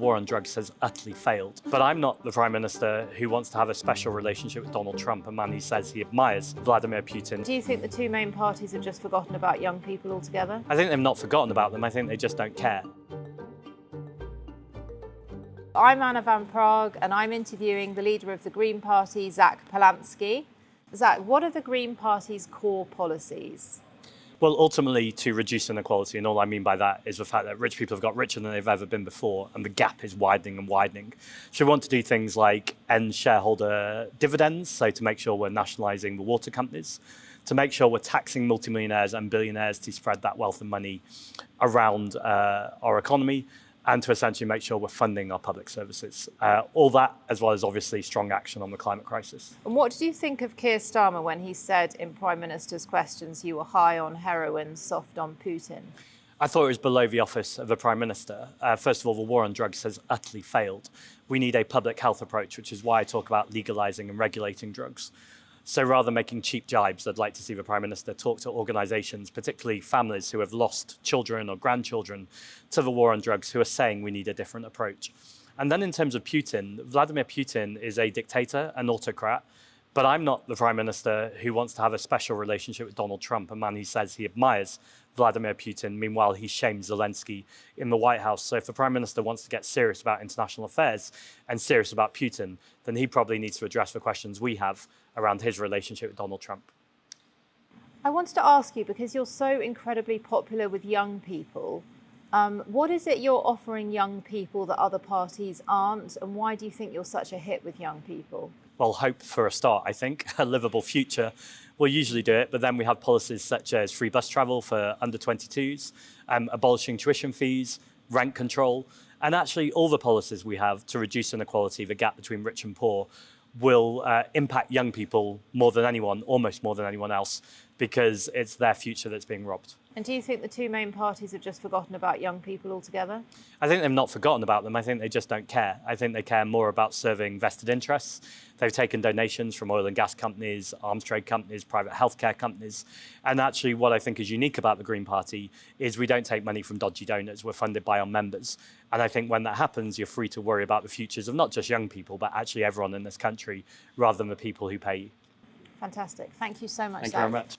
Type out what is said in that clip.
war on drugs has utterly failed. But I'm not the Prime Minister who wants to have a special relationship with Donald Trump, a man who says he admires Vladimir Putin. Do you think the two main parties have just forgotten about young people altogether? I think they've not forgotten about them, I think they just don't care. I'm Anna van Praagh and I'm interviewing the leader of the Green Party, Zack Polanski. Zack, what are the Green Party's core policies? Well, ultimately to reduce inequality, and all I mean by that is the fact that rich people have got richer than they've ever been before, and the gap is widening and widening. So we want to do things like end shareholder dividends, so to make sure we're nationalising the water companies, to make sure we're taxing multimillionaires and billionaires to spread that wealth and money around our economy, and to essentially make sure we're funding our public services. All that, as well as obviously strong action on the climate crisis. And what did you think of Keir Starmer when he said in Prime Minister's questions you were high on heroin, soft on Putin? I thought it was below the office of the Prime Minister. First of all, the war on drugs has utterly failed. We need a public health approach, which is why I talk about legalising and regulating drugs. So rather than making cheap jibes, I'd like to see the Prime Minister talk to organisations, particularly families who have lost children or grandchildren to the war on drugs, who are saying we need a different approach. And then in terms of Putin, Vladimir Putin is a dictator, an autocrat, but I'm not the Prime Minister who wants to have a special relationship with Donald Trump, a man who says he admires Vladimir Putin. Meanwhile, he shames Zelensky in the White House. So if the Prime Minister wants to get serious about international affairs and serious about Putin, then he probably needs to address the questions we have around his relationship with Donald Trump. I wanted to ask you, because you're so incredibly popular with young people, what is it you're offering young people that other parties aren't, and why do you think you're such a hit with young people? Well, hope for a start, I think. A livable future. We'll usually do it, but then we have policies such as free bus travel for under 22s, abolishing tuition fees, rent control, and actually all the policies we have to reduce inequality, the gap between rich and poor, will impact young people more than anyone, almost more than anyone else, because it's their future that's being robbed. And do you think the two main parties have just forgotten about young people altogether? I think they've not forgotten about them. I think they just don't care. I think they care more about serving vested interests. They've taken donations from oil and gas companies, arms trade companies, private healthcare companies. And actually what I think is unique about the Green Party is we don't take money from dodgy donors. We're funded by our members. And I think when that happens, you're free to worry about the futures of not just young people, but actually everyone in this country, rather than the people who pay you. Fantastic. Thank you so much, Thank Zack. you very much.